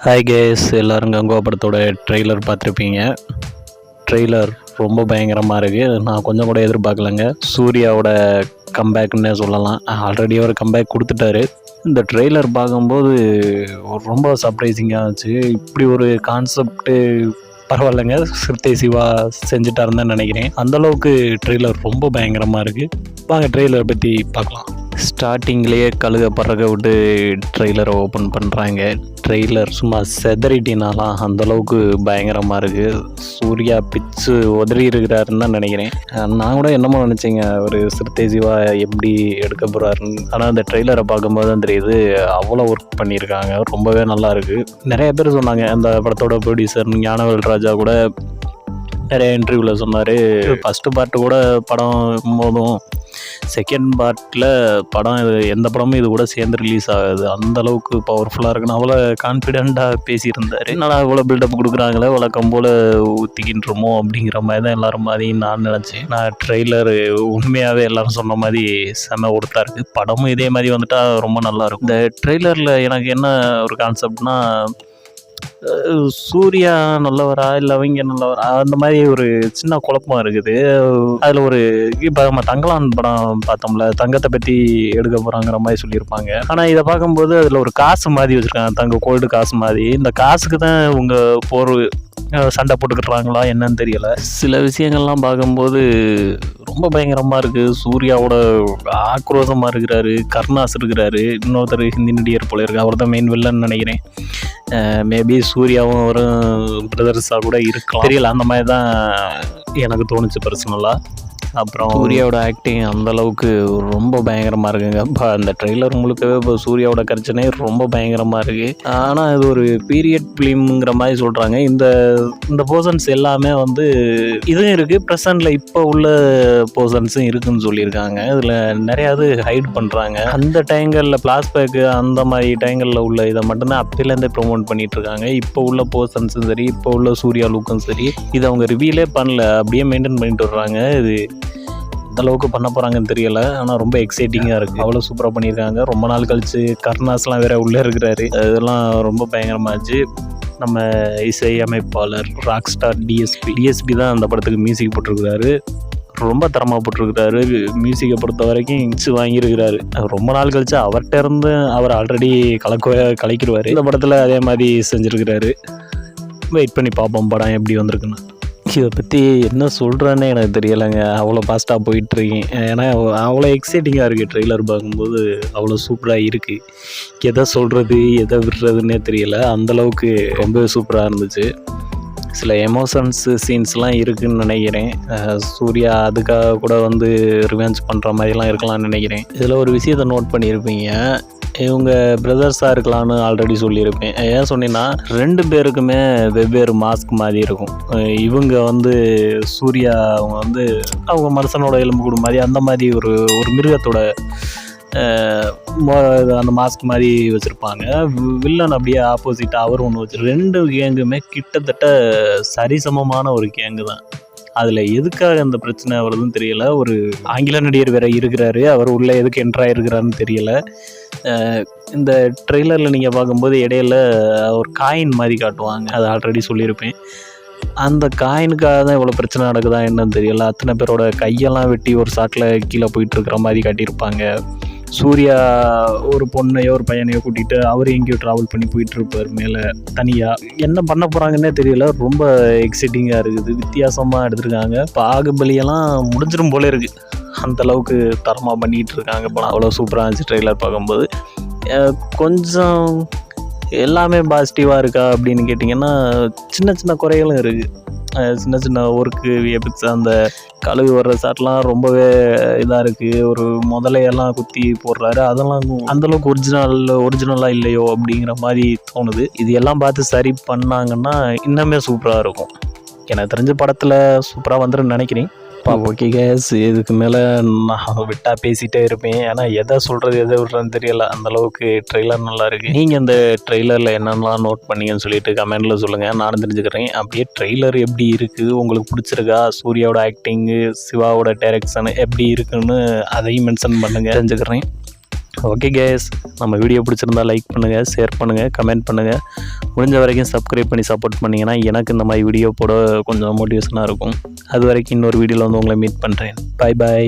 Hi guys, எல்லோரும் கங்குவா படத்தோட trailer பார்த்துருப்பீங்க. ட்ரெய்லர் ரொம்ப பயங்கரமாக இருக்குது. நான் கொஞ்சம் கூட எதிர்பார்க்கலங்க. சூர்யாவோட கம்பேக்னே சொல்லலாம். ஆல்ரெடி அவர் கம்பேக் கொடுத்துட்டாரு. இந்த ட்ரெய்லர் பார்க்கும்போது ரொம்ப சர்ப்ரைசிங்காக இருந்துச்சு. இப்படி ஒரு கான்செப்ட்டு பரவாயில்லைங்க, சிறுத்தை சிவா செஞ்சுட்டாருன்னு தான் நினைக்கிறேன். அந்தளவுக்கு ட்ரெய்லர் ரொம்ப பயங்கரமாக இருக்குது. வாங்க ட்ரெய்லர் பற்றி பார்க்கலாம். ஸ்டார்டிங்லேயே கழுக பறக்க விட்டு ட்ரெய்லரை ஓப்பன் பண்ணுறாங்க. ட்ரெய்லர் சும்மா செதறிட்டினாலாம் அந்தளவுக்கு பயங்கரமாக இருக்குது. சூர்யா பிச்சு உதறி இருக்கிறாருன்னு தான் நினைக்கிறேன். நான் கூட என்னமோ நினச்சேங்க ஒரு சிறுத்தை சிவா எப்படி எடுக்க போகிறாருன்னு. ஆனால் அந்த ட்ரெய்லரை பார்க்கும்போது தான் தெரியுது அவ்வளோ ஒர்க் பண்ணியிருக்காங்க. ரொம்பவே நல்லா இருக்குது. நிறைய பேர் சொன்னாங்க, அந்த படத்தோட ப்ரொடியூசர் ஞானவேல் ராஜா கூட நிறைய இன்டர்வியூவில் சொன்னார், ஃபஸ்ட்டு பார்ட்டு கூட படம் போதும், செகண்ட் பார்ட்டில் படம் எந்த படமும் இது கூட சேர்ந்து ரிலீஸ் ஆகுது, அந்தளவுக்கு பவர்ஃபுல்லாக இருக்குன்னு அவ்வளோ கான்ஃபிடெண்ட்டாக பேசியிருந்தார். என்னடா இவ்வளோ பில்டப் கொடுக்குறாங்களே, வழக்கம் போல் ஊற்றிக்கின்றோமோ அப்படிங்கிற மாதிரி தான் எல்லோரும் மாதிரி நான் நினச்சேன். நான் ட்ரெய்லர் உண்மையாகவே எல்லோரும் சொன்ன மாதிரி செம ஒருத்தா இருக்குது. படமும் இதே மாதிரி வந்துட்டால் ரொம்ப நல்லாயிருக்கும். இந்த ட்ரெய்லரில் எனக்கு என்ன ஒரு கான்செப்ட்னா, சூர்யா நல்லவரா இல்லை அவங்க நல்லவரா, அந்த மாதிரி ஒரு சின்ன குழப்பம் இருக்குது. அதில் ஒரு இப்போ நம்ம தங்கலான் படம் பார்த்தோம்ல, தங்கத்தை பற்றி எடுக்க போகிறாங்கிற மாதிரி சொல்லியிருப்பாங்க. ஆனால் இதை பார்க்கும்போது அதில் ஒரு காசு மாதிரி வச்சுருக்காங்க, தங்க கோல்டு காசு மாதிரி. இந்த காசுக்கு தான் இவங்க சண்டை போட்டுக்கிட்டுறாங்களா என்னன்னு தெரியலை. சில விஷயங்கள்லாம் பார்க்கும்போது ரொம்ப பயங்கரமாக இருக்குது. சூர்யாவோட ஆக்ரோஷமாக இருக்கிறாரு, கருணாஸ் இருக்கிறாரு, இன்னொருத்தர் ஹிந்தி நடிகர் போல இருக்கு, அவர் தான் மெயின் வில்லன்னு நினைக்கிறேன். மேபி சூர்யாவும் அவரும் பிரதர்ஸாக கூட இருக்கலாம், தெரியல. அந்த மாதிரி தான் எனக்கு தோணுச்சு பர்சனலாக. அப்புறம் சூர்யாவோட ஆக்டிங் அந்தளவுக்கு ரொம்ப பயங்கரமாக இருக்குங்க. அந்த ட்ரெய்லர் முழுக்கவே இப்போ சூர்யாவோட கர்ச்சனை ரொம்ப பயங்கரமாக இருக்குது. ஆனால் இது ஒரு பீரியட் ஃபிலிம்ங்கிற மாதிரி சொல்கிறாங்க. இந்த போர்ஷன்ஸ் எல்லாமே வந்து இதுவும் இருக்குது, ப்ரெசண்டில் இப்போ உள்ள போர்ஷன்ஸும் இருக்குதுன்னு சொல்லியிருக்காங்க. இதில் நிறையாவது ஹைட் பண்ணுறாங்க. அந்த டைங்களில் ஃப்ளாஷ்பேக்கு அந்த மாதிரி டைங்களில் உள்ள இதை மட்டும்தான் அப்போலேருந்தே ப்ரொமோட் பண்ணிகிட்ருக்காங்க. இப்போ உள்ள போர்ஷன்ஸும் சரி, இப்போ உள்ள சூர்யா லுக்கும் சரி, இதை அவங்க ரிவீலே பண்ணல, அப்படியே மெயின்டைன் பண்ணிட்டு வர்றாங்க. இது அளவுக்கு பண்ண போகிறாங்கன்னு தெரியல, ஆனால் ரொம்ப எக்ஸைட்டிங்காக இருக்குது. அவ்வளோ சூப்பராக பண்ணியிருக்காங்க. ரொம்ப நாள் கழித்து கருணாஸ்லாம் வேறு உள்ளே இருக்கிறாரு, இதெல்லாம் ரொம்ப பயங்கரமாச்சு. நம்ம இசை அமைப்பாளர் ராக் ஸ்டார் டிஎஸ்பி தான் அந்த படத்துக்கு மியூசிக் போட்டிருக்கிறாரு. ரொம்ப தரமாக போட்டிருக்கிறாரு. மியூசிக்கை பொறுத்த வரைக்கும் இன்ச்சு வாங்கியிருக்கிறாரு. ரொம்ப நாள் கழிச்சு அவர்கிட்ட இருந்து அவர் ஆல்ரெடி கலைக்கிடுவார். இந்த படத்தில் அதே மாதிரி செஞ்சுருக்கிறாரு. வெயிட் பண்ணி பார்ப்போம் படம் எப்படி வந்திருக்குன்னு. இதை பற்றி என்ன சொல்கிறேன்னு எனக்கு தெரியலைங்க, அவ்வளோ ஃபாஸ்ட்டாக போயிட்டுருக்கேன். ஏன்னா அவ்வளோ எக்ஸைட்டிங்காக இருக்குது. ட்ரெய்லர் பார்க்கும்போது அவ்வளோ சூப்பராக இருக்குது. எதை சொல்கிறது எதை விடுறதுன்னே தெரியலை, அந்தளவுக்கு ரொம்பவே சூப்பராக இருந்துச்சு. சில எமோஷன்ஸ் சீன்ஸ்லாம் இருக்குதுன்னு நினைக்கிறேன். சூர்யா அதுக்காக கூட வந்து ரிவெஞ்ச் பண்ணுற மாதிரிலாம் இருக்கலாம்னு நினைக்கிறேன். இதில் ஒரு விஷயத்தை நோட் பண்ணியிருப்பீங்க, இவங்க பிரதர்ஸாக இருக்கலான்னு ஆல்ரெடி சொல்லியிருப்பேன். ஏன் சொன்னீங்கன்னா, 2 பேருக்குமே வெவ்வேறு மாஸ்க் மாதிரி இருக்கும். இவங்க வந்து சூர்யா அவங்க வந்து அவங்க மனுஷனோட எலும்பு கூடு மாதிரி அந்த மாதிரி ஒரு மிருகத்தோட அந்த மாஸ்க் மாதிரி வச்சுருப்பாங்க. வில்லன் அப்படியே ஆப்போசிட்டாக அவர் ஒன்று வச்சு 2 கேங்குமே கிட்டத்தட்ட சரிசமமான ஒரு கேங்கு தான். அதில் எதுக்காக அந்த பிரச்சனை வருதுன்னு தெரியல. ஒரு ஆங்கில நடிகர் வேறு இருக்கிறாரு, அவர் உள்ளே எதுக்கு என்ட்ராயிருக்கிறாருன்னு தெரியல. இந்த ட்ரெய்லரில் நீங்கள் பார்க்கும்போது இடையில ஒரு காயின் மாதிரி காட்டுவாங்க, அது ஆல்ரெடி சொல்லியிருப்பேன். அந்த காயினுக்காக தான் இவ்வளோ பிரச்சனை நடக்குதா என்னன்னு தெரியல. அத்தனை பேரோட கையெல்லாம் வெட்டி ஒரு சாட்டில் கீழே போயிட்டுருக்கிற மாதிரி காட்டியிருப்பாங்க. சூர்யா ஒரு பொண்ணையோ ஒரு பையனையோ கூட்டிகிட்டு அவர் எங்கேயோ ட்ராவல் பண்ணி போயிட்டுருப்பார் மேலே தனியாக. என்ன பண்ண போகிறாங்கன்னே தெரியல. ரொம்ப எக்ஸைட்டிங்காக இருக்குது, வித்தியாசமாக எடுத்திருக்காங்க. பாகுபலியெல்லாம் முடிஞ்சிடும் போல இருக்குது, அந்தளவுக்கு தரமாக பண்ணிகிட்டு இருக்காங்க படம். அவ்வளோ சூப்பராக இருந்துச்சு ட்ரெய்லர் பார்க்கும்போது. கொஞ்சம் எல்லாமே பாசிட்டிவாக இருக்கா அப்படின்னு கேட்டிங்கன்னா, சின்ன சின்ன குறைகளும் இருக்குது. சின்ன சின்ன ஒர்க்கு விஎஃப்எக்ஸ், அந்த கழுவி வர்ற ஷாட்லாம் ரொம்பவே இதாக இருக்குது. ஒரு முதலையெல்லாம் குத்தி போடுறாரு, அதெல்லாம் அந்தளவுக்கு ஒரிஜினலாக இல்லையோ அப்படிங்கிற மாதிரி தோணுது. இது எல்லாம் பார்த்து சரி பண்ணாங்கன்னா இன்னுமே சூப்பராக இருக்கும். எனக்கு தெரிஞ்ச படத்தில் சூப்பராக வந்துருன்னு நினைக்கிறேன். ஓகே கேஸ், இதுக்கு மேலே நான் விட்டால் பேசிகிட்டே இருப்பேன். ஏன்னா எதை சொல்கிறது எதை விடுறதுன்னு தெரியல, அந்தளவுக்கு ட்ரெய்லர் நல்லா இருக்குது. நீங்கள் இந்த ட்ரெய்லரில் என்னென்னலாம் நோட் பண்ணீங்கன்னு சொல்லிட்டு கமெண்டில் சொல்லுங்கள், நானும் தெரிஞ்சுக்கிறேன். அப்படியே ட்ரெய்லர் எப்படி இருக்குது, உங்களுக்கு பிடிச்சிருக்கா, சூர்யாவோட ஆக்டிங்கு, சிவாவோட டைரக்ஷன் எப்படி இருக்குன்னு அதையும் மென்ஷன் பண்ணுங்கள், தெரிஞ்சுக்கிறேன். ஓகே கேஸ், நம்ம வீடியோ பிடிச்சிருந்தா லைக் பண்ணுங்கள், ஷேர் பண்ணுங்கள், கமெண்ட் பண்ணுங்கள். முடிஞ்ச வரைக்கும் சப்ஸ்கிரைப் பண்ணி சப்போர்ட் பண்ணிங்கன்னா எனக்கு இந்த மாதிரி வீடியோ போட கொஞ்சம் மோட்டிவேஷனாக இருக்கும். அது வரைக்கும் இன்னொரு வீடியோவில் வந்து உங்களை மீட் பண்ணுறேன். பாய் பாய்.